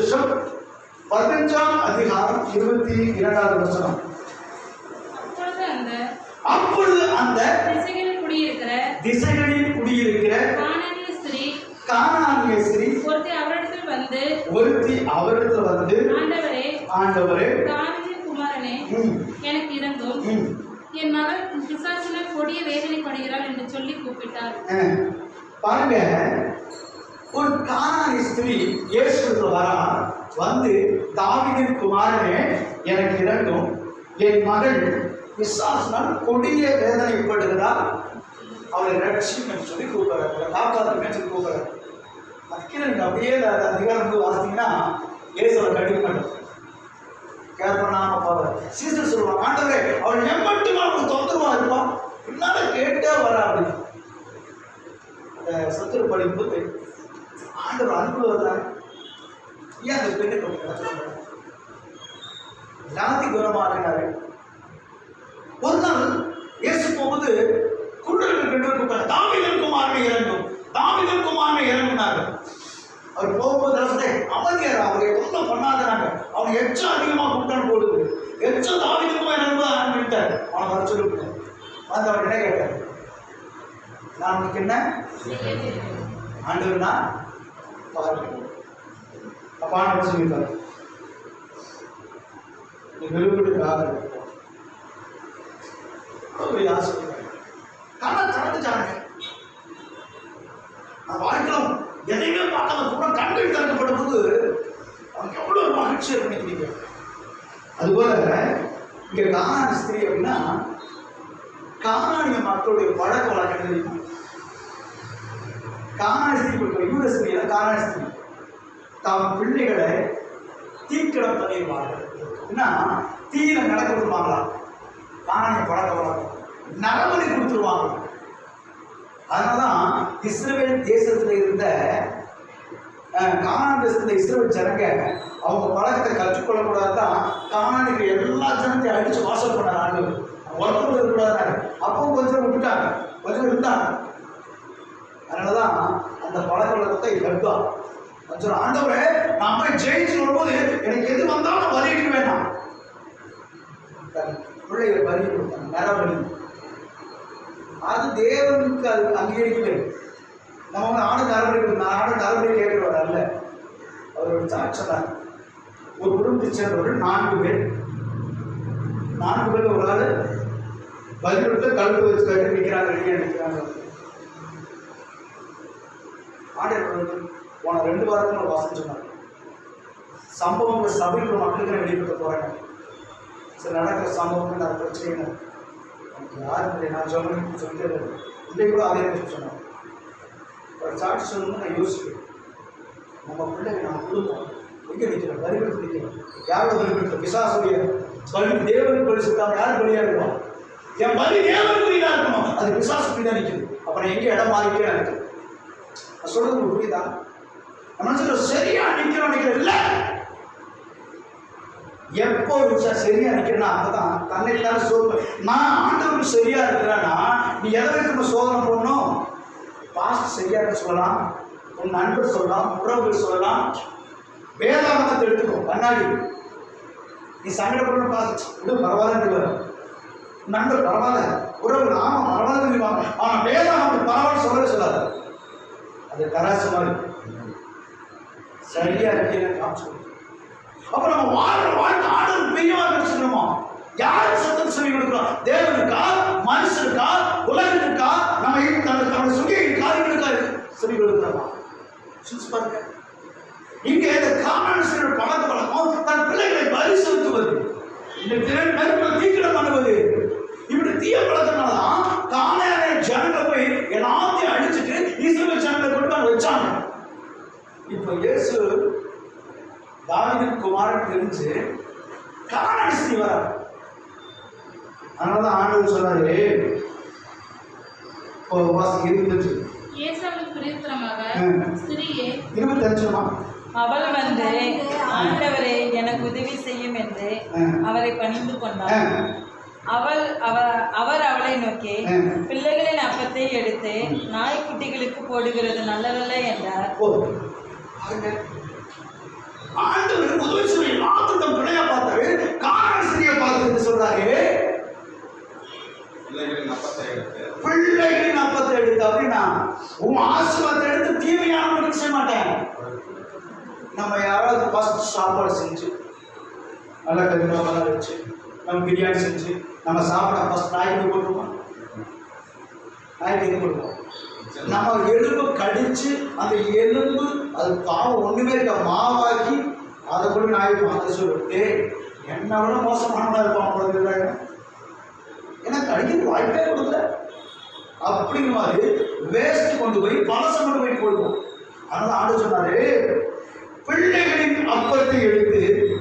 சுவிசேஷம் 15ஆம் அதிகாரம் 22வது வசனம். அப்பொழுது அந்த திசைகளில் குடியிருக்கிற கானானிய ஸ்திரீ ஒருத்தி அவரிடத்தில் வந்து ஆண்டவரே தாவீதின் குமாரனே எனக்கு இரங்கும், என் மகள் பிசாசினால் கொடிய வேதனைப்படுகிறாள் என்று சொல்லி கூப்பிட்டார். பாருங்க, ஒரு கானானிய ஸ்திரீ இயேசுவிடத்தில் வரா, வந்து தாவீதின் குமாரனே எனக்கு இரங்கும், என் மகள் பிசாசினால் கொடிய வேதனைப்படுகிறாள், அவரை ரட்சிக்கணும்னு சொல்லி கூப்பிடுறாங்க, காப்பாற்றுங்கன்னு சொல்லி கூப்பிடுறாங்க. அதுக்கு நீங்க அப்படியே அதிகாரம் வாசித்தீங்கன்னா இயேசுவை கண்டிக்க மாட்டோம், கேட்பனாம போவார். சீசர் சொல்லுவாங்க, ஆண்டவரே அவள் எம்மட்டுமா அவனுக்கு தொந்தரவா இருப்பான், என்னால கேட்டே வரா அப்படின்னு. அந்த சத்துரு படிக்கும்போது ஆண்டவர் அனுப்புவதாங்க, ஏன் அந்த பெண்ணை எல்லாத்தையும் குணமாக்கினாரு. ஒரு நாள் இயேசு போகும்போது குருடர்கள் ரெண்டு கூப்பிட்டாங்க, தாவீதின் குமாரனை இறங்கும், தாவீதின் குமாரனை இறங்குனாங்க. அவர் போகும்போது அமைதியார், அவரை தொந்தம் பண்ணாதாங்க, அவனை எச்சம் அதிகமாக கூட்டான்னு போடுது, எச்சம் தாவீதின் குமாரன் இறங்கும்போது ஆரம்பிட்டார். அவனை வர சொல்லிவிட்டு வந்து அவர் என்ன கேட்டார், நான் உனக்கு என்ன ஆண்டவர்னா பாருங்க, அப்பான சொல்லியிருக்காரு, நீ வெளுப்பிட்டு ஆகுது திறந்துச்சாங்க. நான் வாழ்க்கையில் எதையுமே பார்க்காம கூட கண்கள் திறக்கப்படும் போது அவனுக்கு எவ்வளவு ஒரு மகிழ்ச்சியை பண்ணிக்கிறீங்க. அதுபோல இங்க கானானிய ஸ்திரீ அப்படின்னா கானானிய மக்களுடைய பழக்க வழக்கம் தெரியுமா? கானானிய ஸ்திரீ யூத ஸ்திரீ, கானானிய ஸ்திரீ தம் பிள்ளைகளை தீக்கிடம் பண்ணிடுவார்கள். என்ன தீயில நடக்க விடுவாங்களா? கானானிய பழக்க வழக்கம் நரபலி கொடுத்துருவாங்க. அதனாலதான் இஸ்ரவேல் தேசத்துல இருந்த கானான் தேசத்துல இஸ்ரவேல் ஜனங்க அவங்க பழக்கத்தை கற்றுக்கொள்ளக்கூடாதுதான் கானானியர்கள் எல்லா ஜனத்தையும் அடிச்சு வாசல் பண்ணாங்க, ஒருத்தர் இருக்கக்கூடாது. அப்பவும் கொஞ்சம் விட்டுட்டாங்க, கொஞ்சம் இருந்தாங்க. அதனாலதான் அந்த பழக்க வழக்கத்தை கட்டுவா கொஞ்சம், ஆண்டவரே நான் போய் ஜெயிச்சு வரும்போது எனக்கு எது வந்தாலும் வலிக்க வேண்டாம், பிள்ளைகளை பலி கொடுத்தாங்க, நரபலி. அது தேவனுக்கு அது அங்கீகரிக்கவே. நம்ம வந்து ஆடு நரபலி கேட்கிறவர் அல்ல. அவர் ஒரு சாட்சியார். ஒரு குடும்பத்தை சேர்ந்தவர்கள் 4 பேர் ஒரு ஆள் பதிலுக்கு கழுத்து வச்சு கட்டி நிற்கிறாங்க, ரெடியாக நிற்கிறாங்க. ஆண்டவர் போன 2 வாரத்தில் வாசம் சொன்னாங்க, சம்பவங்கள் சபையில் மக்களுக்கு வெளிப்படுத்த போறாங்க. சில நடக்கிற சம்பவங்கள் நான் பிரச்சனை யாரும் நான் சொன்னேன்னு சொல்லிட்டு இல்லை கூட அதே சொன்னேன். ஒரு சாட்சி சொல்லணும்னு நான் யோசிக்கிறேன். நம்ம பிள்ளைங்க நம்ம குடும்பம் எங்கே நிற்கிறோம்? பலிபடுத்தி நிற்கிறோம். யாரோட பலிபடுத்த? பிசாசுடைய பலி தேவனுக்கு பலிசுக்காக யார் பலியாக இருக்கணும்? என் பலி தேவனுக்குரியதாக இருக்கணும், அது பிசாசுக்கு தான் நிற்குது. அப்புறம் எங்கே இடம் மாறிக்கே எனக்கு நான் சொல்றது உங்களுக்கு புரியுதா? நம்ம சரியா நிற்கிறோம் இல்லை, எப்போ சரியா நிற்கிறேன்னா அப்பதான் தன்னைத்தான சோதனை. நான் ஆண்டவருக்கு சரியா இருக்கிறேன்னா நீ எதை நம்ம சோதனை போடணும்? பாஸ்ட் சரியா இருக்க சொல்லலாம், உன் நண்பர் சொல்லலாம், உறவுகள் சொல்லலாம், வேதாகமத்தை எடுத்துக்கோ கண்ணாடி. நீ சங்கடப்படணும் பாஸ்ட் இது பரவாயில்ல, நண்பர் பரவாயில்ல, உறவுகள் ஆமா பரவாயில்ல, ஆனா வேதாகமத்தை பரவாயில்ல சொல்லவே சொல்லாது. அது கராசு மாதிரி சரியா இருக்கீங்க காமிச்சு. அப்ப நம்ம வாழ்க்கை ஆண்டவர் பெரியவா வச்சுக்கணுமா? யாரு சத்தம் சொல்லி கொடுக்கிறோம்? தேவனுக்கா, மனுஷனுக்கா, உலகத்துக்கா, நம்ம நம்ம சொல்லி காரியங்களுக்கா சொல்லி கொடுக்கிறோமா? பாருங்க, இங்க இந்த காரண பழக்க வழக்கம் தன் பிள்ளைகளை பலி செலுத்துவது, இந்த நெருப்புல தீக்கிரம் பண்ணுவது, இப்படி தீய பழக்கம்னால்தான் கானானிய ஜனங்களை போய் எல்லாத்தையும் அடிச்சுட்டு இஸ்ரவேல் ஜனங்களை கொண்டு வச்சாங்க. இப்ப இயேசு தாவீதின் குமாரன் தெரிஞ்சு கானானிய ஸ்திரீ வர. அதனாலதான் ஆண்டவர் சொன்னாரு, 25 அவள் வந்து ஆண்டவரே எனக்கு உதவி செய்யும் என்று அவரை பணிந்து கொண்டார். அவர் அவளை நோக்கி பிள்ளைகளின் அப்பத்தை எடுத்து நாய்க்குட்டிகளுக்கு போடுகிறது நல்லதல்ல என்றார். ஆண்டவர் உதவி செய்ய மாத்திரம் பிள்ளையா பார்த்தாரு, காரணம் சரியா பார்த்து சொல்றாரு, பிள்ளைகளின் அப்பத்தை எடுத்து அப்படின்னா உன் ஆசீர்வாதத்தை எடுத்து தீமையான செய்ய மாட்டேன். நம்ம யாராவது ஃபர்ஸ்ட் சாப்பாடு செஞ்சு நல்லா கருவேப்பிலை வச்சு நம்ம பிரியாணி செஞ்சு நம்ம சாப்பிட ஃபர்ஸ்ட் நாய்க்கு போட்டுருவோம், நாய்க்கு கொடுப்போம். நம்ம எலும்பு கடிச்சு அந்த எலும்பு அது பாவம் ஒண்ணுமே இருக்க மாவாக்கி அதை கூட நாய்க்கு அதை சொல்லிட்டு என்னை விட மோசமானவனா இருப்பான் குழந்தைங்க, ஏன்னா கடிக்கிறது வாய்ப்பே கொடுக்கல. அப்படிங்கிற மாதிரி வேஸ்ட் கொண்டு போய் பழசம் கொண்டு போய் போடுவோம். அதனால ஆண்டு சொன்னாரு, பிள்ளைகளின் அப்பத்தை எடுத்து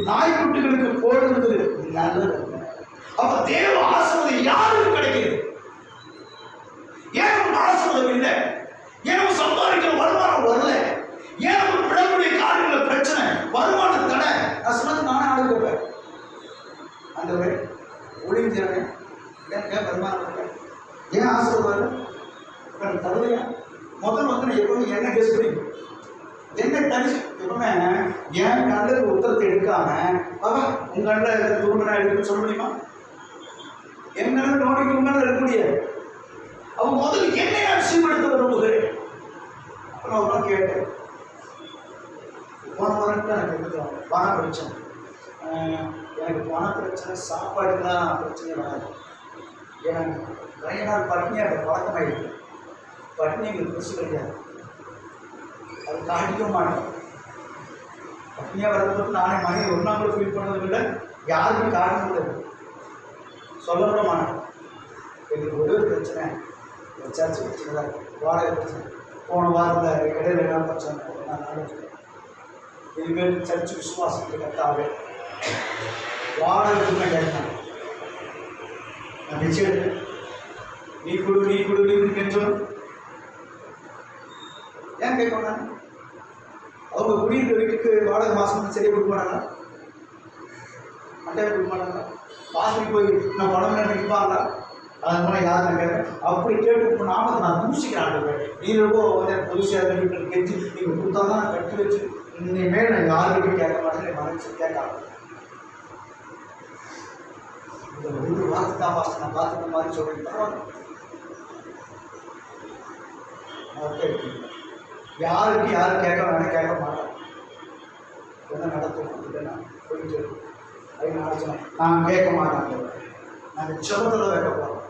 நாய்க்குட்டிகளுக்கு போடுறது நல்லது. அப்ப தேவ ஆசீர்வாதம் யாருக்கு கிடைக்குது? ஏன் நமக்கு ஆசீர்வாதம் இல்லை? ஏன் நம்ம சம்பாதிக்கிற வருமானம் வரல? ஏன் நம்ம விடக்கூடிய காரியங்கள பிரச்சனை, வருமானம் தடை? நான் சொன்னது நானே ஆடு கேட்பேன், ஆண்டவரே ஒளிஞ்சிருங்க, ஏன் வருமானம் இல்லை, ஏன் ஆசீர்வாதம் தருவையா? முதல் வந்து நான் எப்பவுமே என்ன கேஸ் பண்ணி என்ன தனிச்சு எப்பவுமே என் கண்ணுக்கு உத்தரத்தை எடுக்காம பாபா உங்க கண்ணில் துருமனா எடுக்குன்னு சொல்ல முடியுமா? என் கண்ணில் நோடிக்கு உங்களால் இருக்க முடியாது. அவன் முதல்ல என்னை நான் சீர்படுத்த விரும்புகிறேன். அப்போ நான் ஒரு கேட்டேன், போன வாரம் எனக்கு எடுத்துக்கலாம் பணம் பிரச்சனை, எனக்கு பண பிரச்சனை, சாப்பாடு தான் பிரச்சனை வராது. எனக்கு நிறைய நாள் பட்னியாக பழக்கமாயிருக்கு. பட்னி எங்களுக்கு பெருசு கிடையாது, அது காட்டிக்க மாட்டேன். பட்னியாக வரதுக்கு நானே மணி ஒரு நாள் கூட ஃபீல் பண்ணதும் இல்லை, யாருக்கும் காரணம் இல்லை, சொல்ல மாட்டேன். எங்களுக்கு ஒரே ஒரு பிரச்சனை, சர்ச்சு பிரச்சனை தான், வாடகை பிரச்சனை. போன வாரத்தில் இடையில என்ன பிரச்சனை, இனிமேல் சர்ச்சு விசுவாசத்துக்கு கட்டாவே வாடகை கேட்டேன். நான் நிச்சயம் எடுத்தேன், நீ கொடு நீ கொடு நீ கெஞ்சணும். ஏன் கேட்கணும்? அவங்க குடியிருந்த வீட்டுக்கு வாடகை மாதம் சரியாக கொடுக்க மாட்டாங்களா? அட்டையை கொடுக்க மாட்டாங்களா? வாசலுக்கு போய் நான் பணம் நினைப்பாங்களா? அது மூலம் யார் நான் கேட்பேன். அப்படி கேட்டு இப்போ நாமத்தை நான் தூசிக்கிறேன். நீ ரொம்ப வந்து புதுசாக வீட்டில் கெஞ்சி நீங்கள் கொடுத்தா தான் நான் கட்டி வச்சு இனிமேல் நான் யாருக்கிட்டையும் கேட்க மாட்டேன், மனசு கேட்காது. இந்த ஒரு வார்த்தை தான் பாஸ்ட் நான் பார்த்துக்க மாதிரி சொல்கிறேன். பரவாயில்ல, யாருக்கு யாரும் கேட்க வேணாம், கேட்க மாட்டேன். என்ன நடத்தும் அப்படின்னா போயிட்டு அப்படின்னு நினச்சேன். நான் கேட்க மாட்டேன், நாங்கள் செவத்தில் வைக்க போகிறோம்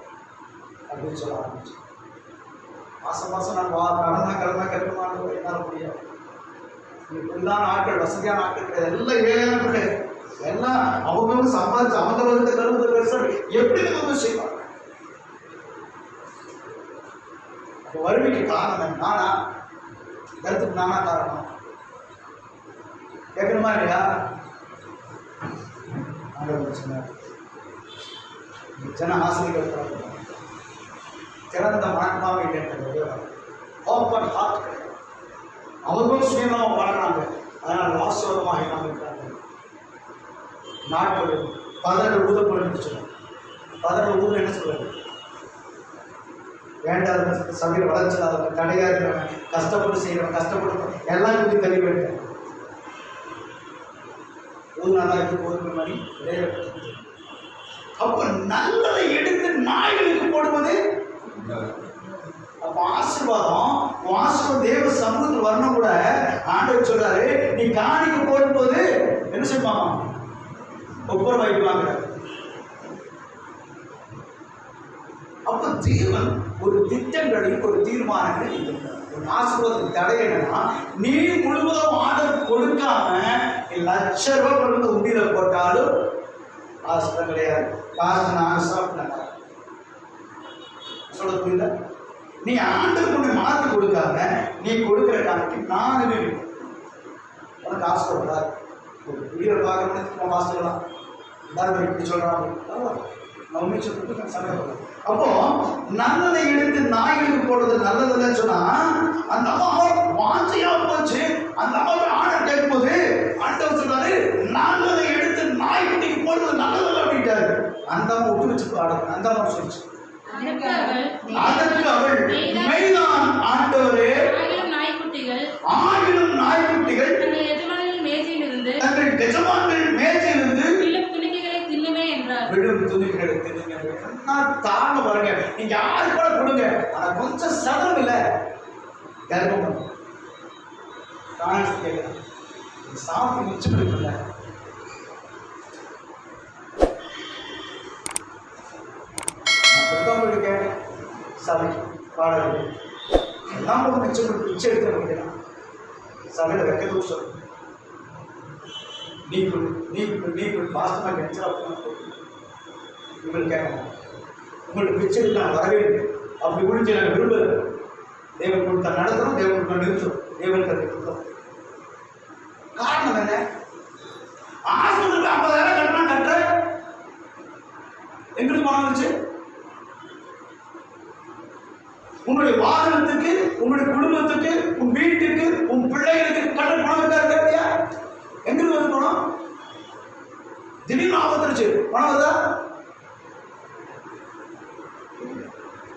அப்படின்னு சொல்ல ஆரம்பிச்சேன். மாதம் மாதம் நான் கிழமை கேட்க மாட்டோம், என்னால் முடியாது. இப்படிதான் ஆட்கள், வசதியான ஆட்கள் கிடையாது, எல்லாம் ஏழையான கிடையாது. எல்லாம் அவங்க சம்பாதிச்சு அவங்க வந்து கருவது பெருசாக எப்படி வந்து செய்வாங்க. அப்போ வறுமைக்கு காரணம் நானா? கருத்துக்கு நானா காரணம்? கேட்கணுமா இல்லையா? ஜன ஆசிரியர்கள் திறந்த மனப்பாவை கேட்டது, ஓப்பன் ஹார்ட் கிடையாது. அவர்களும் சுயமாக வளர்றாங்க, அதனால் ஆசீர்வாதமாக இல்லாமல் இருக்கிறாங்க. நாட்கள் 17 ஊதப்பொருள் சொல்லுவாங்க. 17 ஊரில் என்ன சொல்லுவாங்க? வேண்டாத சபையில் வளர்ச்சியாதவங்க, தடையாக இருக்கிறவங்க, கஷ்டப்பட்டு செய்கிறவங்க, கஷ்டப்பட்டு எல்லாம் பற்றி தெரிய வேண்டும். ஊதுனால ஊதுக்கு மாதிரி இடையில. அப்போ நல்லதை எடுத்து நாய்களுக்கு போடுவது அப்போ ஆசீர்வாதம். ஆசீர்வாதம் தேவ சமூகத்தில் வரணும் கூட ஆண்டவர் சொல்றாரு, நீ காணிக்கு போடும்போது என்ன செய்வாங்க? ஒப்புரம் வைப்பாங்க. அப்ப தேவன் ஒரு திட்டங்களையும் ஒரு தீர்மானங்களையும் ஒரு ஆசீர்வாதம் தடை என்னன்னா, நீ முழுவதும் ஆர்டர் கொடுக்காம ₹1,00,000 கொண்டு உண்டியில போட்டாலும் ஆசீர்வாதம் கிடையாது. காசு நான் சாப்பிட்டேன் சொல்ல புரியல? நீ ஆண்டர் கொண்டு மாற்றி கொடுக்காம நீ கொடுக்கிற காணிக்கு நான் உனக்கு ஆசீர்வாதம் ஒரு வீடியோ பார்க்கறதுக்கு வாசிக்கலாம். எல்லாரும் இப்படி சொல்றாங்க, நான் உண்மை சொல்லிட்டு சண்டை. அப்போ நல்லதை எடுத்து நாய்களுக்கு போடுறது நல்லதுன்னு சொன்னா, அந்த அம்மா வாஞ்சையா போச்சு. அந்த அம்மாவை ஆர்டர் கேட்கும்போது ஆண்டவர் சொல்றாரு, நல்லதை எடுத்து நாய்க்குட்டிக்கு போடுறது நல்லது அப்படின்ட்டாரு. அந்த அம்மா விட்டு வச்சு ஆடுங்க. அந்த அம்மா சொல்லிச்சு, அதற்கு அவள் மெய்தான் ஆண்டவரே, ஆகிலும் நாய்க்குட்டிகள் தங்கள் எஜமானின் மேஜையில் இருந்து என் எஜமான்கள் மேஜையிலிருந்து விழும் துணிக்கைகளை தின்னுமே என்றார். விழும் துணிகளை தின்னுங்க. நான் தாங்க பாருங்க, நீங்க யாரு கூட கொடுங்க, ஆனா கொஞ்சம் சதம் இல்லை கர்ப்பம் கேட்கிறேன். சாப்பிட்டு மிச்சம் இருக்குல்ல, கேட்டேன் சமைக்கு பாடல்கள் எல்லாம் போது மிச்சம் பிச்சை எடுத்து முடிக்கலாம். சமையல வைக்க சொல்லு, நீ பாசமாக கிடைச்சா உங்களுக்கு கேட்கணும். உங்களுக்கு பிச்சை நான் வரவே இல்லை, அப்படி முடிஞ்சு நான் விரும்புகிறேன். தேவன் கொடுத்தா நடத்தணும், தேவன் கொடுத்தா நிறுத்தணும், தேவனுக்கு அதை கொடுத்தோம். காரணம் என்ன? ஆஸ்பத்திரிக்கு 50,000 கட்டினா கட்டுற எங்களுக்கு பணம் வந்துச்சு. உன்னுடைய வாகனத்துக்கு, உன்னுடைய குடும்பத்துக்கு, உன் வீட்டுக்கு, உன் பிள்ளைகளுக்கு கட்ட பணம் இருக்கா இல்லையா? எங்களுக்கு வந்து பணம் திடீர்னு ஆபத்துருச்சு, பணம் வருதா?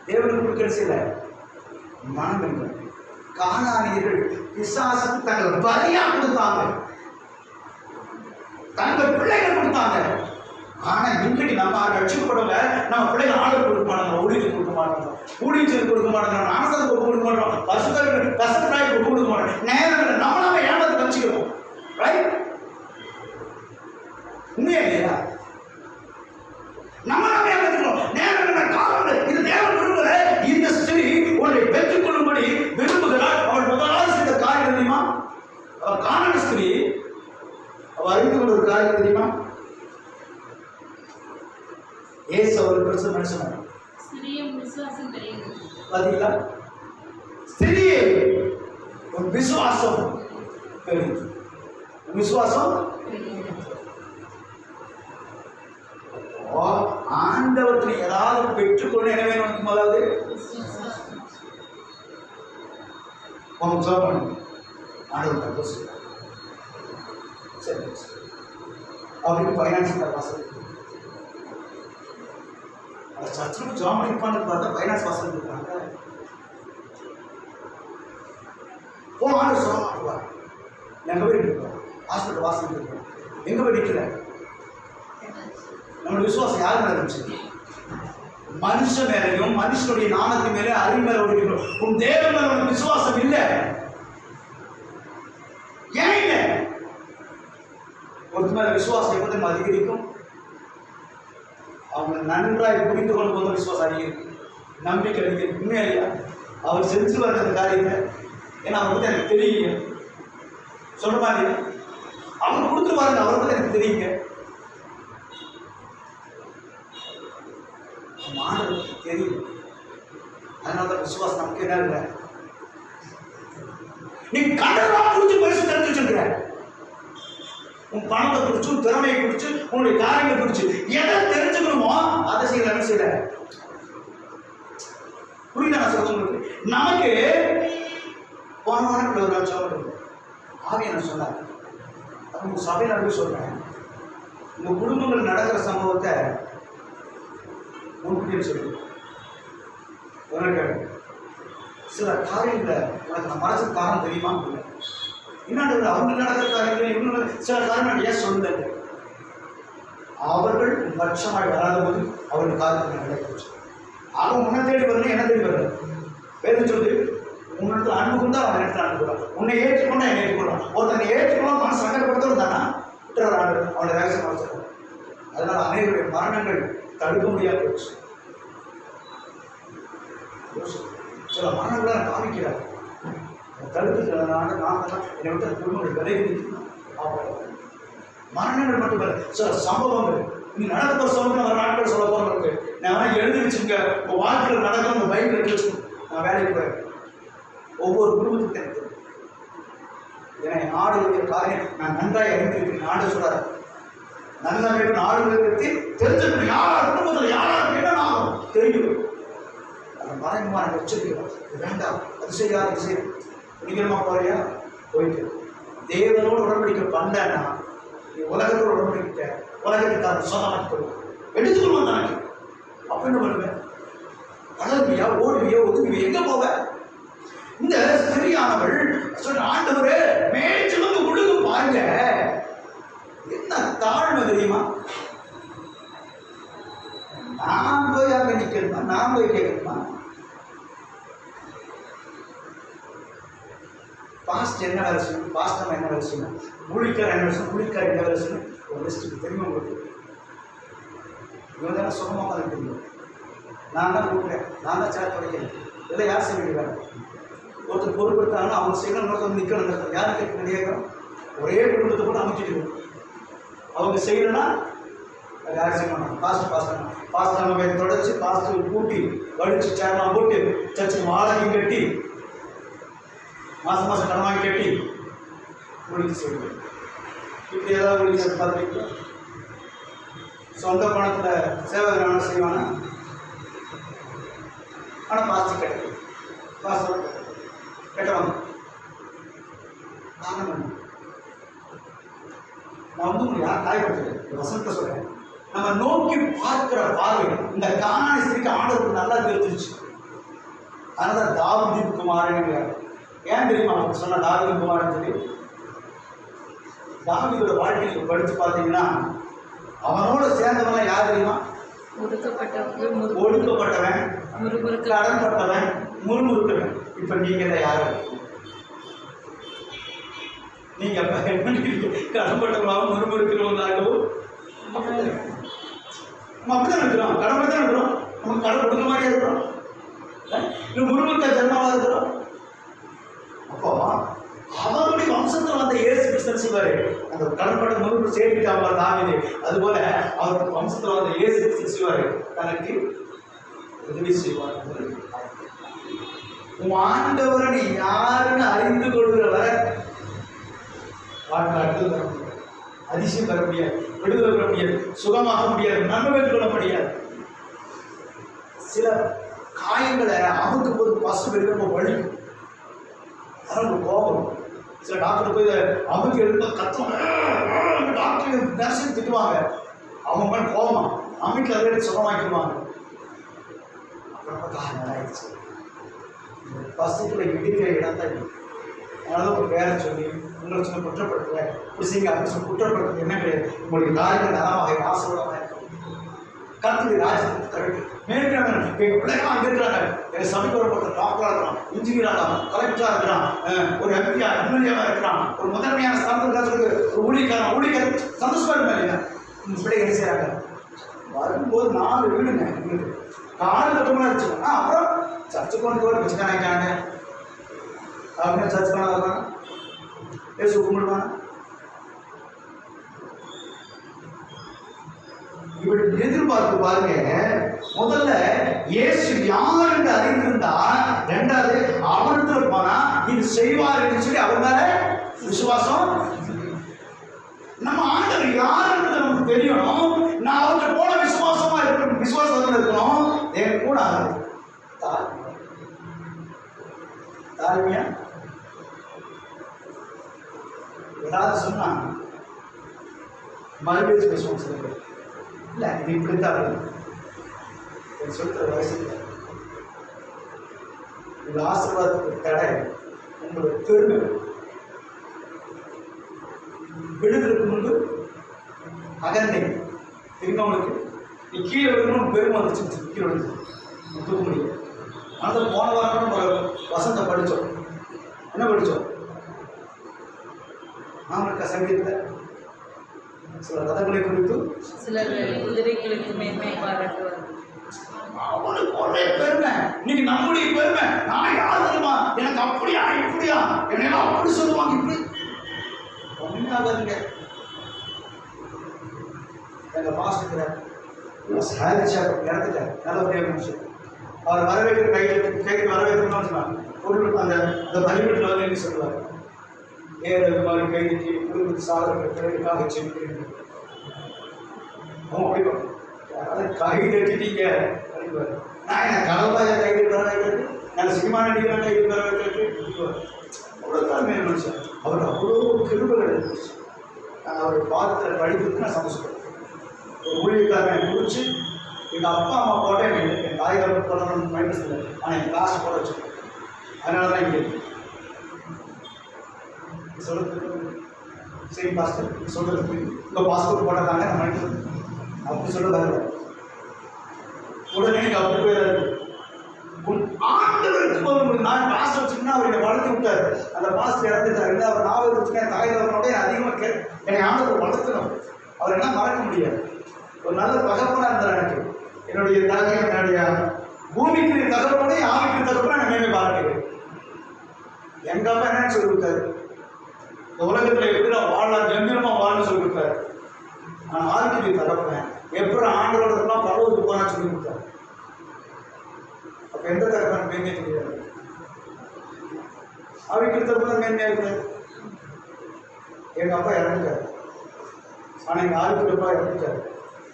தேவனுக்கு கொடுக்கிற சில மனம் இல்லை. கானானியர்கள் பிசாசுக்கு தங்கள் பலியா கொடுத்தாங்க, தங்கள் பிள்ளைகள் கொடுத்தாங்க. ஆனா இன்றைக்கு நம்ம ரட்சிக்கப்படல, நம்ம பிள்ளைகள் ஆளுக்கு கொடுக்க மாட்டோம், ஊழியத்துக்கு கொடுக்க மாட்டோம், ஊழியத்துக்கு கொடுக்க மாட்டோம், நாசத்துக்கு கொடுக்க மாட்டோம், பசுத்தாய்க்கு கொடுக்க மாட்டோம். நேரம் நம்மளாம ஏமாத்து வச்சுக்கிறோம். ரைட்? உண்மையா இல்லையா? நம்மளாம ஏமாத்துக்கிறோம். நேரம் காலம் இது தேவன் விரும்புகிற இந்த ஸ்திரீ உன்னை பெற்றுக் கொள்ளும்படி விரும்புகிறார். அவள் முதலாவது செய்த காரியம் தெரியுமா? அவள் கானான் ஸ்திரீ. அவள் அறிந்து கொண்ட ஒரு காரியம் தெரியுமா? ஏசு அவர்கள் பிரச்சனை மனுஷன் ஸ்திரீயின் விசுவாசம் பெரியது. பாத்தீங்களா? ஸ்திரீயே ஒரு விசுவாசம் பெரியது. விசுவாசம் ஆண்டவற்றை ஏதாவது பெற்றுக்கொள்ள எனவே நமக்கு முதலாவது ஆண்டவர் சரி அவருக்கு பைனான்ஸ் வாசல் சர்ச்சுக்கு ஜாம் பண்ணிப்பான்னு பார்த்தா பைனான்ஸ் வாசல் இருக்காங்க. ஆண்டு சொல்ல மாட்டுவார். எங்க போய் நிற்கிறோம்? ஹாஸ்பிட்டல் வாசல் இருக்கிறோம். எங்க போய் நிற்கிற? நம்மளுடைய விசுவாசம் யார் மேல இருந்துச்சு? மனுஷன் மேலையும் மனுஷனுடைய நாமத்தின் மேலே அறிவு மேல ஓடிக்கிறோம். உன் தேவன் மேல உனக்கு விசுவாசம் இல்லை. ஏன் இல்லை? ஒருத்தர் மேல விசுவாசம் எப்போதும் அதிகரிக்கும். அவங்க நன்றாய் புரிந்து கொண்டு போது விசுவாசம் அதிகரிக்கும், நம்பிக்கை அதிகரிக்கும். உண்மையா இல்லையா? அவர் செஞ்சு வர காரியத்தை ஏன்னா அவர் வந்து எனக்கு தெரியுங்க சொல்ற மாதிரி அவர் கொடுத்து பாருங்க, அவர் வந்து எனக்கு தெரியுங்க. மாணவர்களுக்கு தெரியும். அதனாலதான் விசுவாசம் நமக்கு என்ன இல்லை. நீ கடலாம் குறிச்சு பரிசு தெரிஞ்சு வச்சிருக்கிற, உன் பணத்தை குறிச்சு, உன் திறமையை குறிச்சு, உன்னுடைய காரியங்களை குறிச்சு எதை தெரிஞ்சுக்கணுமோ அதை செய்யல. என்ன செய்யல? புரியுதா நான் சொல்றது? நமக்கு போன வாரத்தில் ஒரு லட்சம் ஆவியான சொன்னார். அது உங்க சபையில் அப்படி சொல்றேன். உங்க குடும்பங்கள் நடக்கிற சம்பவத்தை முன்கூட்டியே சொல்லு. உனக்கு சில காரியங்களை உனக்கு நான் மனசு காரணம் தெரியுமா? இன்னொன்று அவங்க நடக்கிற காரியங்கள் இவங்க சில காரணங்கள் ஏன் சொல்லுங்க. அவர்கள் பட்சமாய் வராத போது அவர்கள் காரியத்தில் நடக்க அவன் உன்னை தேடி வரல, என்ன தேடி வரல. வேறு சொல்லு, உன்னிடத்தில் அன்பு கொண்டா அவன் இடத்துல அனுப்புகிறான். உன்னை ஏற்றுக்கொண்டா என்னை ஏற்றுக்கொள்ளான். ஒருத்தனை ஏற்றுக்கொள்ளான் மனசு சங்கடப்படுத்தவும் தானா விட்டுறான், அவனை வேகமாக வச்சுருக்கான். அதனால அனைவருடைய மரணங்கள் தடுக்க முடியாது போச்சு. சில மரணங்களை காமிக்கிறார், தடுக்கிறதுனால நான் என்னை விட்டு குடும்பங்கள் விலகி மரணங்கள் மட்டுமல்ல சில சம்பவங்கள் நீ நடக்கிற சம்பவம் ஒரு நாட்கள் சொல்ல போறவங்களுக்கு நான் எழுதி வச்சுருக்க உங்கள் வாழ்க்கையில் நடக்கிற உங்கள் பைக்கில் எடுத்து வச்சுக்கணும். நான் வேலைக்கு போய் ஒவ்வொரு குடும்பத்துக்கு எனக்கு ஏன்னா என் நாடுடைய காரியம் நான் நன்றாக அறிந்திருக்கிறேன். நாடு சொல்றாரு நல்ல நாடுகளை பற்றி தெரிஞ்சுக்கணும். யார் குடும்பத்தில் யாராருக்கு என்ன ஆகும் தெரியும். அந்த மறைமுகமான வச்சிருக்கிறோம். வேண்டாம், அது செய்யாது, அது செய்யும். பிடிக்கிறமா போறியா போயிட்டு தேவனோடு உடன்படிக்கை பண்ணலன்னா நீ உலகத்தோடு உடன்படிக்கிட்ட உலகத்துக்காக சொந்தமாக போடுவோம் எடுத்துக்கொள்வோம் தானே. அப்ப என்ன பண்ணுவேன்? வளர்வியா, ஓடுவியா, ஒதுங்குவியா, எங்க போவ? இந்த ஸ்திரியானவள் சொல்ற ஆண்டவரே மேய்ச்சலுக்கு ஒழுங்கு பாருங்க, பாஸ்ட் என்ன வேலை செய்யணும், பாஸ்டம் என்ன வேலை செய்யணும், ஊழிக்கார் என்ன வேலை செய்யணும், ஊழிக்கார் என்ன வேலை செய்யணும், ஒரு லிஸ்ட்டு தெரியும் உங்களுக்கு. இவன் தானே சுகமாக தான் தெரியும். நான் தான் கூப்பிட்றேன், நான் தான் சேர் துடைக்கிறேன், இதெல்லாம் யார் செய்ய வேண்டியது? ஒருத்தர் பொறுப்படுத்தாங்கன்னா அவங்க செய்யணும், ஒருத்தர் நிற்கணும். யாரும் கேட்க கேட்கணும்? ஒரே குடும்பத்தை கூட அமைச்சிட்டு அவங்க செய்யலைன்னா அது யார் செய்யணும்? பாஸ்ட் நம்ம தொடச்சி பாஸ்ட் கூட்டி வடிச்சு சேர்லாம் போட்டு சர்ச்சுக்கு வாடகை கட்டி மாதம் மாதம் கடன் வாங்கி கட்டி ஒழிக்க செய்யணும். இப்படி ஏதாவது ஒழிக்க பார்த்துருக்கீங்களா? சொந்த பணத்தில் சேவை செய்வானா? ஆனால் பாஸ்ட் கிடைக்கும், பாஸ்ட் கெட்டவாங்க. காரணம் நான் வந்து யார் காயப்படுத்துறேன், வசனத்தை சொல்றேன். நம்ம நோக்கி பார்க்கிற பார்வை இந்த கானானி ஸ்திரீக்கு ஆண்டவருக்கு நல்லா தெரிஞ்சிருச்சு. அதனால தாவீது குமாரன். ஏன் தெரியுமா அவருக்கு சொன்ன தாவீது குமாரன் சொல்லி? தாவீதோட வாழ்க்கையை படித்து பார்த்தீங்கன்னா அவனோட சேர்ந்தவன் யார் தெரியுமா? ஒடுக்கப்பட்டவன், கடன்பட்டவன், முறுமுறுக்கிறவன். இப்ப நீங்க தான் யாரு? நீங்க கடன்பட்டவங்களாகவும் முறுமுறுக்கிறவங்களாகவும் நம்ம அப்படிதான் இருக்கிறோம். கடமை தான் இருக்கிறோம். நமக்கு கடன் கொடுக்க மாதிரியே இருக்கிறோம். இன்னும் முருகத்தை ஜென்மாவாக இருக்கிறோம். அப்போ அவருடைய வம்சத்தில் வந்த இயேசு கிறிஸ்து செய்வாரு. அந்த கடன்பட்ட முருகன் சேர்த்துட்டாங்க தாவீது. அதுபோல அவருக்கு வம்சத்தில் வந்த இயேசு கிறிஸ்து செய்வாரு, தனக்கு உதவி செய்வார். உன் ஆண்டவரை யாருன்னு அறிந்து கொள்கிற வரை அடுத்தது தர முடியாது, அதிசயம் தர முடியாது, விடுதலை பெற முடியாது, சுகமாக முடியாது, நன்மை பெற்றுக்கொள்ள முடியாது. சில காயங்களை அமுக்கும் போது பசு வெளியே வலிக்கும். அதனால் கோபம். சில டாக்டர் போய் அமுக்கு எடுத்து கத்துவாங்க, டாக்டர் நர்ஸையும் திட்டுவாங்க. அவங்க மேலே கோபம் அமுக்கு அதை எடுத்து சுகமாக்கிடுவாங்க. அப்புறம் பார்த்தா நல்லாயிடுச்சு. பசுக்களை இடிக்கிற இடம் தான் இது. அதனால ஒரு வேலை சொல்லி உங்களை சொல்லி குற்றப்படுத்துவேன், பிடிச்சிங்க அப்படின்னு சொல்லி குற்றப்படுத்துறது என்ன கிடையாது. உங்களுடைய காரியங்கள் நலமாக ஆசீர்வாதமாக இருக்கும். கர்த்தருடைய ராஜ்யத்துக்கு தருது. மேலும் எங்கள் பிள்ளைங்க அங்கே இருக்கிறாங்க. எங்கள் சபைக்கு வரப்பட்ட டாக்டராக இருக்கிறான், இன்ஜினியராக, கலெக்டராக இருக்கிறான், ஒரு எம்பியா எம்எல்ஏவாக இருக்கிறான், ஒரு முதன்மையான ஸ்தானத்தில் ஒரு ஊழியக்காரன் சந்தோஷமாக இருப்பேன் இல்லையா? இந்த பிள்ளைங்க என்ன செய்கிறாங்க? வரும்போது 4 வீடுங்க எங்களுக்கு காலம் கட்டமாக இருந்துச்சு. அப்புறம் சர்ச்சுக்கு வந்து ஒரு வச்சுக்கானாங்க அப்படின்னு சர்ச் பண்ண வருவாங்க, ஏசு கும்பிடுவாங்க. இப்படி எதிர்பார்த்து பாருங்க. முதல்ல இயேசு யார் என்று அறிந்திருந்தா, ரெண்டாவது அவர்கிட்ட போனா இது செய்வார் என்று சொல்லி அவர் மேல விசுவாசம். நம்ம ஆண்டவர் யாருன்றது நமக்கு தெரியணும். நான் அவர்கிட்ட போன விசுவாசமா இருக்கணும், விசுவாசம் இருக்கணும். என் கூட தாழ்மையா ஏதாவது சொன்னா மறுபடியும் பேசுவோம். சில பேர் இல்லை இது இப்படித்தான் சொல்ற வயசு இந்த ஆசீர்வாதத்துக்கு தடை உங்களுடைய பெருமை. விடுதலுக்கு முன்பு அகந்தை திரும்ப உங்களுக்கு நீ கீழே விடணும், பெருமை வந்துச்சு, கீழே விடுது தூக்க முடியும். ஆனால் போன வாரம் ஒரு வசந்த படித்தோம். என்ன படித்தோம்? நாம சங்கீதத்தில் சில ரதங்களை குறித்து சிலர் குதிரைகளுக்கு மேன்மை பாராட்டுவார். அவனுக்கு ஒரே பெருமை. இன்னைக்கு நம்முடைய பெருமை நான் யார் தெரியுமா, எனக்கு அப்படியா இப்படியா என்ன அப்படி சொல்லுவாங்க. இப்படி ஒன்றாகாதுங்க. எங்கள் மாஸ்டர் சாதிச்சா இறந்துட்டார், நல்லபடியாக முடிச்சு. அவர் வரவேற்கிற கைக்கு வரவேற்கணும்னு சொன்னாங்க. பொருள் அந்த பலிபீடத்தில் வந்து என்ன சொல்லுவார்? ஏறது மாதிரி கைதிக்கு குடும்பத்து சாதனைக்காக செல்கிறேன். அவன் அப்படி யாராவது கை தட்டிட்டீங்க அப்படிவார். நான் என்ன கடவுளாக கைது வர வைக்கிறது, நான் சினிமா நடிகராக கைது வர வைக்கிறது. அவ்வளோ தலைமை மனுஷன். அவர் அவ்வளோ கிருபைகள் இருந்துச்சு. நான் அவர் பாதத்தில் படிக்கிறதுக்கு நான் சந்தோஷப்படுறேன். ஒரு ஊழியக்காரனை குறித்து எங்கள் அப்பா அம்மா போட்ட என் தாய்காரம் போடணும்னு மைண்ட் இல்லை, ஆனால் என் காசு போட வச்சுருக்கேன். அதனால தான் இங்கே சொல்கிறது. சரி பாஸ்டர் சொல்கிறதுக்கு இப்போ பாஸ்போர்ட் போட்டாங்க நம்ம அப்படி சொல்லுறாங்க. உடனே எனக்கு அப்படி போயிடாது. ஆண்டவருக்கு ஒரு நான் காசு வச்சுன்னா அவர் என்னை வளர்த்து கொடுத்தாரு. அந்த பாஸ்டர் இறந்துட்டாரு. இல்லை அவர் ஞாபகத்துக்கு என் தாய் தகவனோட அதிகமாக என்னை ஆண்டவர் வளர்த்தணும். அவர் என்ன மறக்க முடியாது. ஒரு நல்ல தகப்பனா இருந்தார் எனக்கு. என்னுடைய என்னுடைய பூமிக்கு தகவனோட ஆவிக்கு தகவனா நான் மேலே பார்க்கிறேன். எங்க அப்பா என்னன்னு சொல்லி கொடுத்தாரு, இந்த உலகத்துல எப்படி நான் வாழலாம், கம்பீரமா வாழணும்னு சொல்லி கொடுத்தாரு. நான் ஆவிக்கு தகப்பேன் எப்படி ஆண்டவர்கள்லாம் பரவத்துக்கு போனா சொல்லி கொடுத்தாரு. அப்ப எந்த தகவல் மேன்மையா தெரியாது. ஆவிக்கு தகவல் மேன்மையா இருக்காது. எங்க அப்பா இறந்துட்டாரு. ஆனா எங்க ஆவிக்கு அப்பா இறந்துட்டாரு.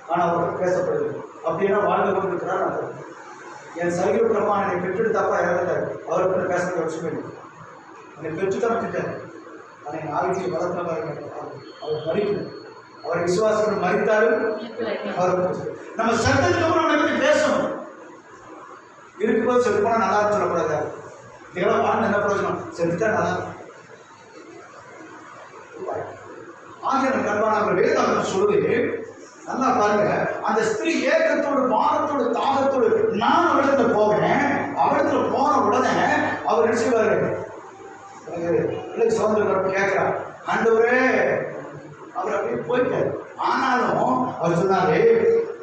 ஆனா அவர்கிட்ட பேசப்படுது அப்படின்னா வாழ்ந்து கொண்டிருக்கிறார். நான் என் சரீரப்புறமா என்னை பெற்றெடுத்த அப்பா இறந்துட்டாரு. அவர்கிட்ட பேசுறது விஷயமே இல்லை. என்னை பெற்றுதான் விட்டுட்டாரு. ஆனால் என் ஆவிக்கு வளர்த்த அவர் மறிக்கணும். அவர் விசுவாசம் மறித்தாலும் அவர் நம்ம சட்டத்துக்கு அப்புறம் நம்ம எப்படி பேசணும். இருக்கும்போது செத்து போனால் நல்லா சொல்லக்கூடாது. இதெல்லாம் வாழ்ந்து என்ன பிரயோஜனம், செத்துட்டா நல்லா. ஆகிய கண்பான வேதாந்தம் சொல்லுது, நல்லா பாருங்க. அந்த ஸ்திரீ ஏக்கத்தோடு வானத்தோடு தாகத்தோடு நான் அவரிடத்துல போகிறேன். அவரிடத்துல போன உடனே அவர் என்ன செய்வாரு, எனக்கு சுதந்திரம் கேட்கிறார். ஆண்டவரே அவர் அப்படியே போயிட்டார். ஆனாலும் அவர் சொன்னாரு,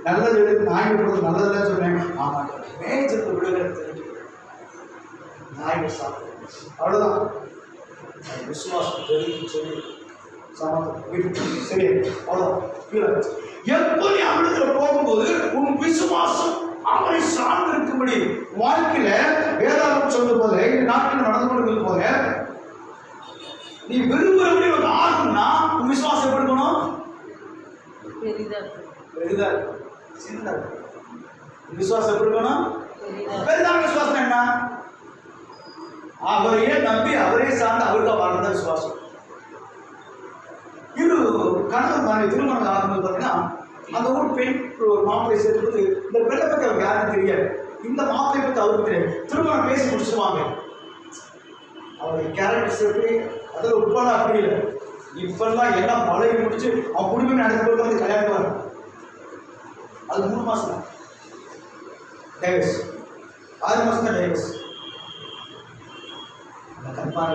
நல்லது எடுத்து நாய் விடுறது நல்லதுதான் சொன்னேன். ஆமாம், மேய்ச்சலுக்கு விடுகிறது நாய் சாப்பிடு, அவ்வளோதான். விசுவாசம் தெரிஞ்சு சொல்லி சரி, அவ்வளோதான். எப்போ நீ அவரிடத்துல போகும்போது உன் விசுவாசம் அவரை சார்ந்திருக்கும்படி வாழ்க்கையில வேதாளம் சொல்லும் போது நாட்கள் நடந்து கொண்டிருக்கும் போது நீ விரும்புறபடி ஒரு ஆர்வம்னா உன் விசுவாசம் எப்படி இருக்கணும், பெரிதா சின்ன விசுவாசம் எப்படி இருக்கணும், பெரிதான விசுவாசம் என்ன, அவரையே நம்பி அவரே சார்ந்து அவருக்கு வாழ்ந்த விசுவாசம். இரு கணவன் மனைவி திருமணம் ஆகும்போது பார்த்தீங்கன்னா அந்த ஊர் பெண் ஒரு மாப்பிள்ளை சேர்த்து இந்த பெண்ணை பற்றி அவருக்கு யாருக்கும் தெரியாது, இந்த மாப்பிள்ளை பற்றி அவருக்கு தெரியாது. திருமணம் பேசி முடிச்சுடுவாங்க. அவருடைய கேரக்டர்ஸ் எப்படி அதில் உட்பட அப்படி இல்லை. இப்பெல்லாம் எல்லாம் பழகி முடிச்சு அவன் குடும்பம் நடந்து போட்டு வந்து கல்யாணம் வரும். அது 3 மாதம் தான் டைவர்ஸ், 6 மாதம் தான் டைவர்ஸ். கண்பான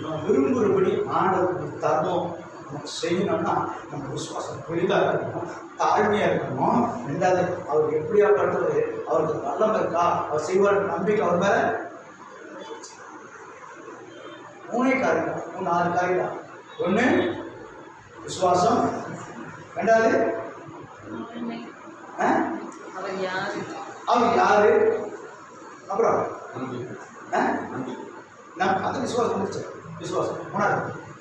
நம்ம விரும்புகிறபடி ஆண்டவருக்கு தரணும், நமக்கு செய்யணும்னா நம்ம விசுவாசம் பெரிதாக இருக்கணும், தாழ்மையாக இருக்கணும். 2வது அவர் எப்படியா படுத்துறது, அவருக்கு நல்லம் இருக்கா, அவர் செய்வார் நம்பிக்கை அவர் மேலே. 3 காரியம் 4 காரியம். 1 விசுவாசம், 2வது அவர் யாரு, அப்புறம் அந்த விசுவாசம் முடிச்சு விசுவாசம். 3வது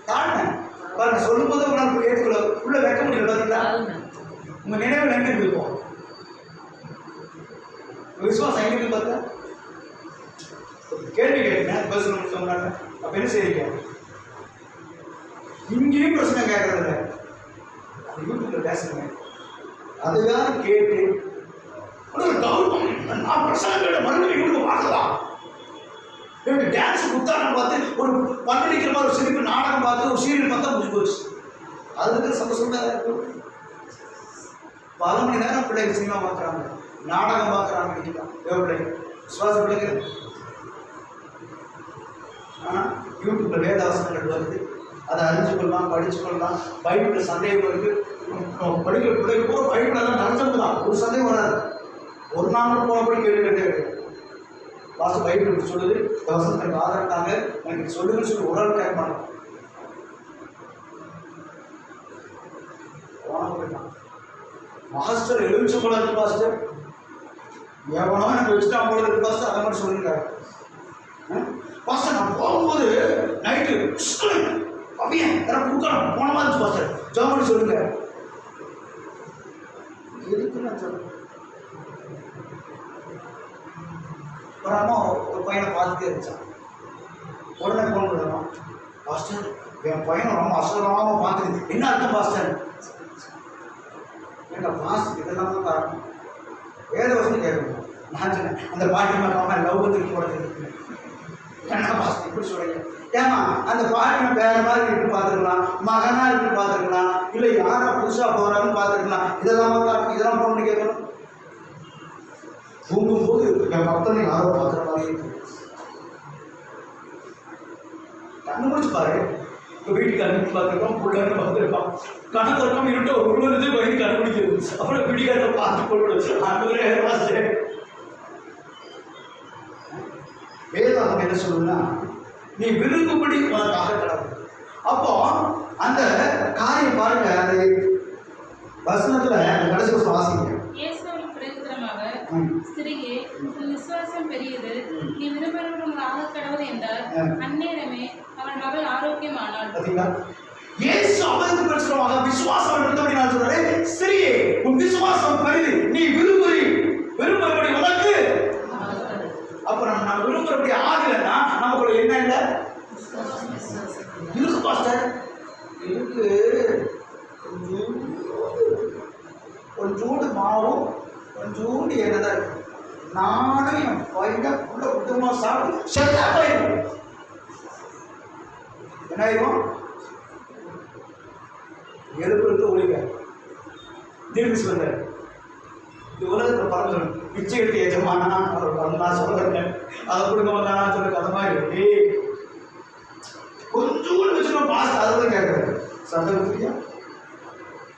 தாழ்மை. பாருங்க, சொல்லும் போது உங்களால் ஏற்றுக்கொள்ள உள்ள வைக்க முடியல. பார்த்தீங்களா, உங்க நினைவு எங்க இருக்கும், விசுவாசம் எங்க இருக்கு பார்த்தா. கேள்வி கேட்டீங்க, பதில் முடிச்சோம்னாங்க. அப்ப என்ன செய்றீங்க, இங்கேயும் பிரச்சனை கேட்கறது இல்லை, யூடியூப்ல பேசுறீங்க. அதுதான் கேட்டு நான் பிரச்சனை மறுபடியும் யூடியூப் பார்க்கலாம். டான்ஸ் குத்தாரம் பார்த்து ஒரு பன்னடிக்கிற மாதிரி ஒரு சிரிப்பு நாடகம் பார்த்து ஒரு சீரியல் பார்த்தா முடிஞ்சு போச்சு. அதுக்கு சந்தோஷம் தான் இருக்கும். 10 மணி நேரம் பிள்ளைங்க சினிமா பார்க்குறாங்க, நாடகம் பார்க்குறாங்க. பிள்ளைங்க விசுவாச பிள்ளைங்க. ஆனால் யூடியூப்ல வேதாசனங்கள் வருது, அதை அறிஞ்சு கொள்ளலாம், படிச்சு கொள்ளலாம். பைபிள் சந்தேகம் இருக்கு, படிக்கிற பிள்ளைங்க கூட பைபிள் எல்லாம் நடந்தது தான், ஒரு சந்தேகம் வராது. ஒரு நாள் போனபடி கேள்வி கேட்டே வாசு பைபிள் சொல்லுது, வசனத்தை எனக்கு ஆதரட்டாங்க, எனக்கு சொல்லுங்கன்னு சொல்லி ஒரு ஆள் கேட்க மாட்டோம். மாஸ்டர் எலுமிச்சம் போல இருக்கு பாஸ்டர், எவனோ எனக்கு வச்சுட்டான் போல இருக்கு பாஸ்டர், அதை மாதிரி சொல்லியிருக்காரு. பாஸ்டர் நான் போகும்போது நைட்டு அப்படியே எனக்கு கொடுக்கணும் போன மாதிரி இருந்துச்சு பாஸ்டர், ஜாமனி சொல்லுங்க. எதுக்கு நான் சொல்றேன், ஒரு அம்மா ஒரு பையனை பார்த்துட்டே இருந்துச்சான். உடனே போன் பண்ணுறான், பாஸ்டர் என் பையனை ரொம்ப அசுரமாக பார்த்துருக்கு. என்ன அர்த்தம் பாஸ்டர்? ஏன்டா பாஸ்டர் இதெல்லாம் தான் காரணம், வேத வசனம் கேட்கணும். நான் சொன்னேன், அந்த பாட்டி மக்கள் லௌகத்துக்கு போடுறது என்ன பாஸ்டர் இப்படி சொல்றீங்க? ஏமா அந்த பாட்டினை வேற மாதிரி இருக்கு பார்த்துருக்கலாம், மகனா இருக்கு பார்த்துருக்கலாம், இல்லை யாரா புதுசாக போகிறான்னு பார்த்துருக்கலாம். இதெல்லாம் போகணும்னு கேட்கணும். தூங்கும்போது என் பக்தனை யாரோ பார்க்குற மாதிரி இருக்கு. கண்ணு முடிச்சு பாரு. இப்போ வீட்டுக்கு அனுப்பி பார்த்துருக்கோம், பிள்ளைன்னு பார்த்துருக்கோம், கணக்கு இருக்காம இருட்டு ஒரு மணி பயந்து கண்டுபிடிக்கிறது. அப்புறம் வீட்டுக்காரத்தை பார்த்து கொள்வது அந்த வேதாகம் என்ன சொல்லுன்னா, நீ விரும்பும்படி உனக்காக கடவுள். அப்போ அந்த காரியம் பாருங்க, அந்த வசனத்துல கடைசி வருஷம் வாசிங்க. இயேசுவுக்கு பிரதித்திரமாக, ஸ்திரீயே, உன் விசுவாசம் பெரியது, நீ விரும்புகிறவர்கள் ஆக கடவுள் என்றார். அந்நேரமே அவன் மகள் ஆரோக்கியமானாள். பாத்தீங்களா? இயேசு அவருக்கு பிரதித்திரமாக விசுவாசம் இருந்தபடி நான் சொல்றேன், ஸ்திரீயே, உன் விசுவாசம் பெரியது, நீ விரும்பும்படி உனக்கு. அப்புறம் நம்ம விரும்புறபடி ஆகலைன்னா நமக்குள்ள என்ன இல்லை இருக்கு பாஸ்டர், இருக்கு கொஞ்சோண்டு மாவும் கொஞ்சோண்டு என்னதான் இருக்கு. நானும் என் பையன் உள்ள குடும்பமா சாப்பிட்டு செத்தா போயிடும். என்ன ஆயிரும்? எழுப்புறது ஒழிக்க திரும்பி சொல்ற இந்த உலகத்தில் பறந்து பிச்சை எடுத்து எஜமானா அவர் நான் சொல்றேன், அதை கொடுக்க வந்தானா சொல்லுங்க. அந்த மாதிரி கொஞ்சோண்டு வச்சுக்கணும் பாஸ்ட். அதுதான் கேட்கறது. சண்டை கொடுத்துட்டியா,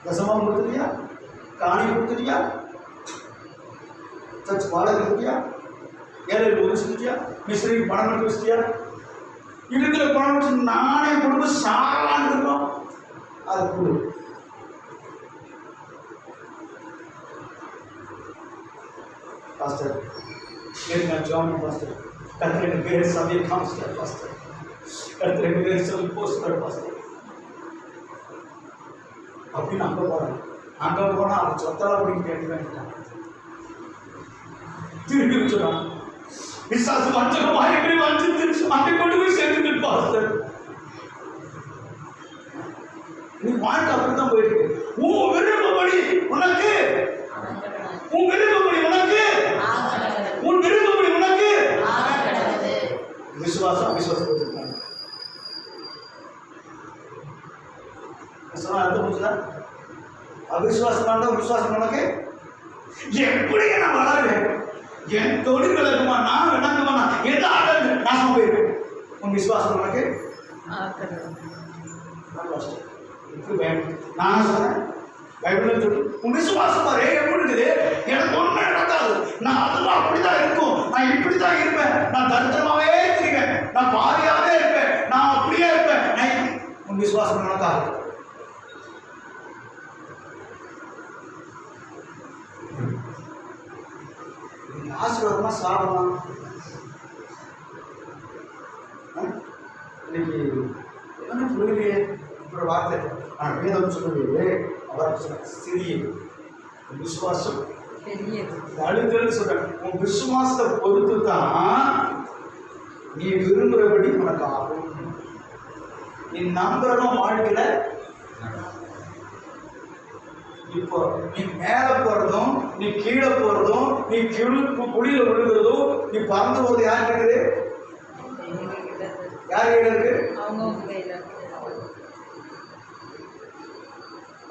தசமம் கொடுத்துட்டியா, காணி கொடுத்துட்டியா, சர்ச் வாடகை கொடுத்தியா, ஏழைக்கு உதவி செஞ்சியா, மிஸ்ரிக்கு பணம் எடுத்து வச்சிட்டியா, இருக்கிற பணம் வச்சு நானே கொடுத்து சாலான்னு இருக்கோம். அதை கொடு. பாஸ்டர் நான் ஜான் பாஸ்டர், கத்திர பேர் சபையை காமிச்சிட்டார் பாஸ்டர், கத்திர பேர் சொல்லி போஸ்டர் பாஸ்டர் அப்படின்னு அங்கே போகிறேன். அங்கே போனால் அவர் சொத்தலா அப்படின்னு கேட்டுதான் திரும்பி வச்சுறான். விசாசு வஞ்சகமாக எப்படி வஞ்சித்து அங்கே கொண்டு போய் சேர்ந்து பாஸ்டர். நீ வாழ்க்கை அப்படித்தான் போயிருக்கு. உன் விருப்பப்படி உனக்கு, உன் விருப்பப்படி உனக்கு, உன் விருப்பப்படி உனக்கு விசுவாசம் அவிசுவாசம் கொடுத்துருக்காங்க. அர்த்தம் புரிஞ்சுதா? அவிசுவாசம் விசுவாசம் உனக்கு எப்படி நான் வளருவேன், என் தொழில் விளக்குமா, நான் விளக்குமா, எந்த ஆடல் நாசம் போயிருக்கேன். உன் விசுவாசம் உனக்கு நான் சொல்றேன். பைபிள் சொல்லு, உன் விசுவாசம் பாரு எப்படி இருக்குது. எனக்கு ஒண்ணு நடக்காது, நான் அதெல்லாம் அப்படிதான் இருக்கும், நான் இப்படிதான் இருப்பேன், நான் தரித்திரமாவே இருக்கிறேன், நான் பாதியாவே இருப்பேன், நான் அப்படியே இருப்பேன். உன் விசுவாசம் நடக்காது. ஆசீர்வாதமா சாப்பிடலாம். இன்னைக்கு என்ன புரியலையே ஒரு வார்த்தை. ஆனால் வேதம் சொல்லுவே அவர் சிறிய விசுவாசம் அழுத்தல் சொல்றேன். உன் விசுவாசத்தை பொறுத்து தான் நீ விரும்புகிறபடி உனக்கு ஆகும். நீ நம்புறதும் வாழ்க்கையில இப்போ நீ மேல போறதும், நீ கீழே போறதும், நீ குழியில விழுகிறதும், நீ பறந்து போறது யார் கேட்குது? யார் கையில இருக்கு?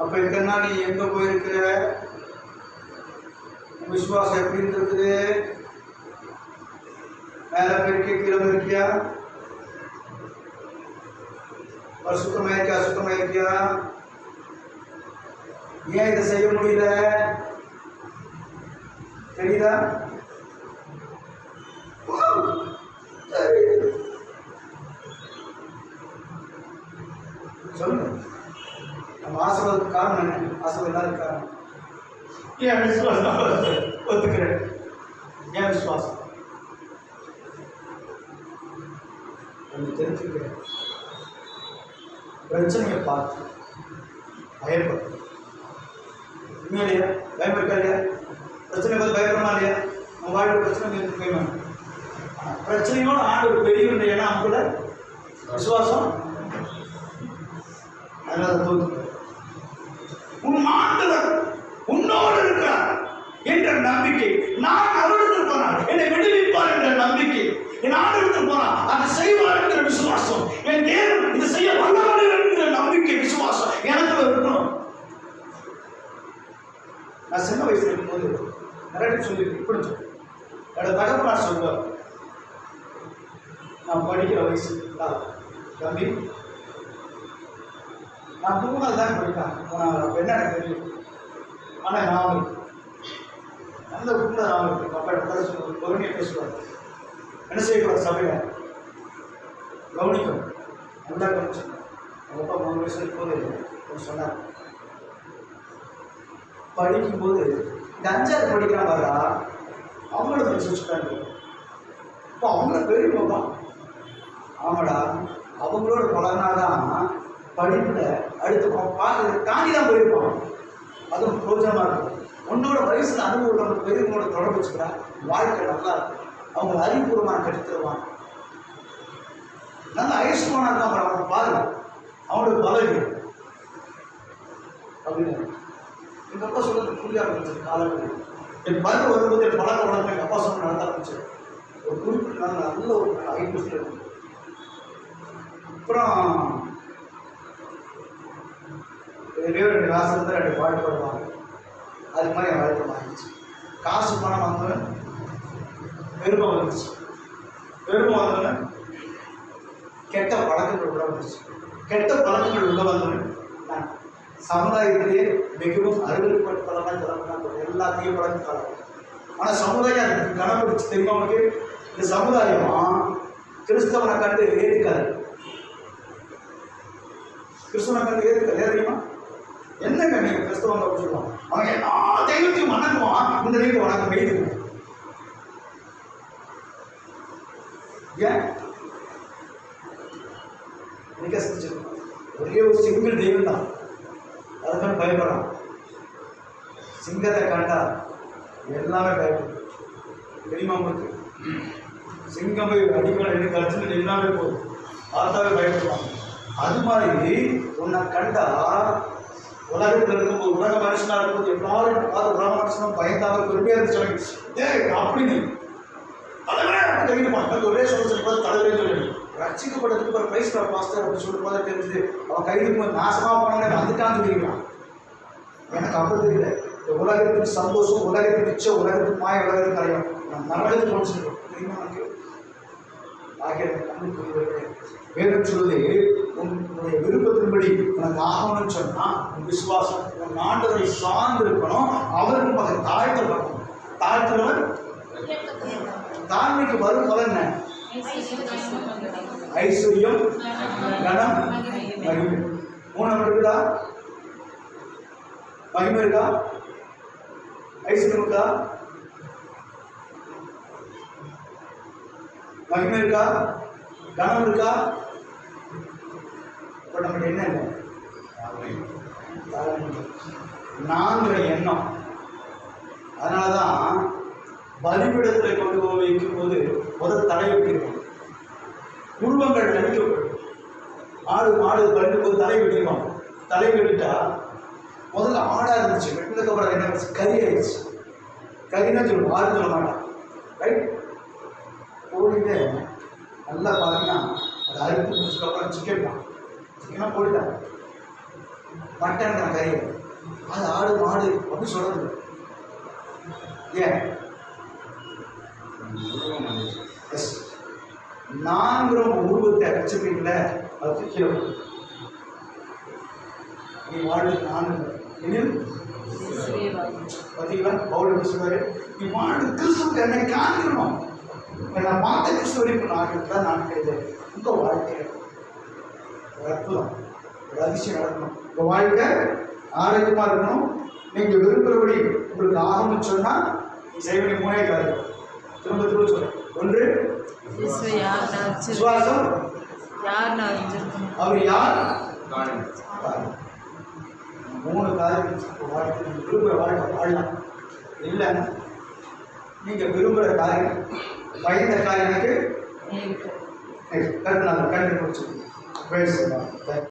அப்ப இத்தனை நீ எங்க போயிருக்கிற? விசுவாசம் எப்படி இருக்குது? மேல போயிருக்கிய, கீழே போயிருக்கியா? சுத்தமா இருக்கியா, அசுத்தமா இருக்கியா? ஏன் இதை செய்ய முடியல? தெரியுதா? சொல்லுங்க. நம்ம ஆசீர்வாதத்துக்கு காரணம் என்ன? ஆசீர்வாதம் இல்லாத காரணம் ஏன்? விசுவாசம். ஒத்துக்கிறேன். ஏன் விசுவாசம்? கொஞ்சம் தெரிஞ்சுக்கிறேன். பிரச்சனையை பார்த்து பயப்படும். உண்மையிலையா பயப்படா இல்லையா? பிரச்சனை பார்த்து பயப்படமா இல்லையா? நம்ம வாழ்க்கை பிரச்சனை பயமா? பிரச்சனையோட ஆண்டு பெரிய ஏன்னா அவங்கள விசுவாசம். அதனால தோற்று உன் ஆண்டவர் உன்னோடு இருக்கிறார் என்ற நம்பிக்கை, நான் அவருக்கு போனார் என்னை விடுவிப்பார் என்ற நம்பிக்கை, என் ஆண்டவருக்கு போனார் அதை செய்வார் என்கிற விசுவாசம், என் தேவன் இதை செய்ய வல்லவர் என்கிற நம்பிக்கை, விசுவாசம் எனக்கு இருக்கணும். நான் சின்ன வயசுல இருக்கும்போது நிறைய சொல்லி இப்படி என்னோட தகப்பனார் சொல்லுவார், நான் படிக்கிற வயசு தம்பி நான் 3வது தான் படிப்பேன். அப்போ என்ன எனக்கு தெரியும். ஆனால் நாவல் நல்ல உள்ள நாவல் அப்போ உட்கார சொல்லுவாங்க, பொறுமையாக பேசுவார். என்ன செய்யக்கூடாது சபையில் கவனிக்கும், நல்லா கவனிச்சுக்கணும். அவங்க அப்பா 3 வயசு இருக்கும்போது சொன்னார், படிக்கும்போது இந்த 5வது படிக்கிறான் பாரா, அவங்கள வச்சுட்டாங்க. இப்போ அவங்கள பெரியவங்க ஆமாடா, அவங்களோட பழகினாதான் படிப்பில் அடுத்து பார்க்க தாண்டி தான் போயிருப்பான். அதுவும் பிரோஜனமாக இருக்கும். உன்னோட வயசில் அனுபவம் பெரியவங்களோட தொடர்பு வச்சுக்கிறா வாழ்க்கை நல்லா இருக்கும். அவங்க அறிவுபூர்வமாக கற்றுத்தருவாங்க. நல்ல ஐஸ்வரனாக இருக்கான் அவனை பாருங்க, அவனுக்கு பலகு அப்படின்னு எங்கள் அப்பா சொல்கிறது புரிய ஆரம்பிச்சது. காலங்கள் என் பருவம் வரும்போது என் பழக்க வழக்கம் எங்கள் அப்பா சொன்ன நடத்த ஆரம்பிச்சது. ஒரு குறிப்பிட்ட நாள் நல்ல ஒரு 5 வருஷம் இருக்கும். அப்புறம் 2 காசு 2 பாட்டு பாடுவாங்க. அது மாதிரி என் வாழ்க்கை மாறிடுச்சு. காசு பணம் வந்தவன் பெருமை வந்துச்சு. பெருமை வந்தவன் கெட்ட பழக்கங்கள் உள்ள வந்துச்சு. கெட்ட பழக்கங்கள் உள்ள வந்தவன் நான் சமுதாயத்திலே மிகவும் அறிவுறுத்தப்பட்டதான் தலைமை எல்லாத்தையும் பழக்கம் தலைமை. ஆனால் சமுதாயம் அதுக்கு கனப்பிடிச்சு தெரியுமா உங்களுக்கு? இந்த சமுதாயம் கிறிஸ்தவனை கண்டு ஏற்றுக்காது. கிறிஸ்தவனை கண்டு ஏற்றுக்காது. தெரியுமா? என்னங்க நீங்கள் கிறிஸ்தவங்க சொல்லுவாங்க, அவன் எல்லா தெய்வத்தையும் வணங்குவான், இந்த தெய்வத்தை வணக்கம் வைத்துக்குவான். ஏன் இன்னைக்கு செஞ்சிருக்கோம். ஒரே ஒரு சிங்கிள் தெய்வம் தான், அதுக்கான பயப்படுறான். சிங்கத்தை கண்டா எல்லாமே பயப்படும். தெரியுமா உங்களுக்கு? சிங்கம் போய் அடிக்கடி எடுத்து கடிச்சு எல்லாமே போதும், பார்த்தாவே பயப்படுவாங்க. அது மாதிரி உன்னை கண்டா உலகத்தில் இருக்கும்போது, உலக மனுஷனாக இருக்கும்போது எல்லாரும் பார்த்து உலக மனுஷனும் பயந்தாக பெருமையாக இருந்துச்சு. அப்படின்னு தலைவரே ஒரே சொல்ல தலைவரே சொல்லி ரசிக்கப்பட்டதுக்கு ஒரு பிரைஸ் மாஸ்டர் அப்படின்னு சொல்லும் போது தெரிஞ்சது. அவன் கைதுக்கு நாசமாக போனவனே வந்துட்டான்னு சொல்லிக்கிறான். எனக்கு அப்போ தெரியல. இந்த உலகத்துக்கு சந்தோஷம், உலகத்துக்கு இச்சம், உலகத்துக்கு மாய, உலகத்துக்கு அறியும் நான் நல்லது தோணிச்சிருக்கோம். தெரியுமா? எனக்கு ஆகிய கண்ணு வேதம் சொல்லுது, உன்னுடைய விருப்பத்தின்படி உனக்கு ஆகணும்னு சொன்னால் உன் விசுவாசம் உன் ஆண்டவரை சார்ந்து இருக்கணும். அவருக்கு பக்கம் தாழ்த்தப்படணும். தாழ்த்துறவன் தாழ்மைக்கு வரும் பலன் என்ன? ஐஸ்வர்யம், கனம், மகிமை. 3 இருக்குதா? மகிமை இருக்கா? ஐஸ்வர்யம் இருக்கா? மகிமை இருக்கா? கனம் இருக்கா? இப்போ நம்மகிட்ட என்ன இல்லை? நான்கிற எண்ணம். அதனால தான் பலிபீடத்தில் கொண்டு போய் வைக்கும் போது முதல் தலை வெட்டிருக்கோம். உருவங்கள் நடிக்கப்படும். ஆடு மாடு பலிட்டு போது தலை வெட்டிருக்கோம். தலை வெட்டிட்டா முதல்ல ஆடாக இருந்துச்சு, வெட்டினதுக்கு அப்புறம் என்ன கறி ஆயிடுச்சு. கறினா சொல்லுவோம், ஆடு சொல்ல மாட்டான். ரைட்? கோழியில நல்லா பார்த்தீங்கன்னா அது அறுப்பு முடிச்சதுக்கப்புறம் சிக்கன் தான். சிக்கனாக போட்டுட்டாங்க. மட்டன் தான் கறி. அது ஆடு மாடு அப்படின்னு சொல்கிறது. ஏன்? எஸ், 4 உருவத்தை வச்சுருக்கீங்கள, அது கீழே நீ வாழ்வு 4 பார்த்தீங்களா? பவுல் எப்படி சொல்வாரு? நீ வாழ்வு கிறிஸ்துவுக்கு என்னை காண்கிறோம். நான் பார்த்த கிறிஸ்துவரை இப்போ நான் நான் கிடையாது. உங்கள் வாழ்க்கை ஒரு அற்புதம், ஒரு அதிசயம் நடக்கணும். உங்கள் வாழ்க்கை ஆரோக்கியமாக இருக்கணும். நீங்கள் விரும்புகிறபடி உங்களுக்கு ஆகணும்னு சொன்னால் செய்ய வேண்டிய 3 காரியம். திரும்ப சொல்றேன். 1, விசுவாசம். அவர் யார்? 3 காரியம் வாழ்க்கை. நீங்கள் விரும்புகிற வாழ்க்கை வாழலாம். இல்லை நீங்கள் விரும்புகிற காரியம், பயந்த காரியத்துக்கு கருத்து நாங்கள் கண்டு முடிச்சுக்கணும்.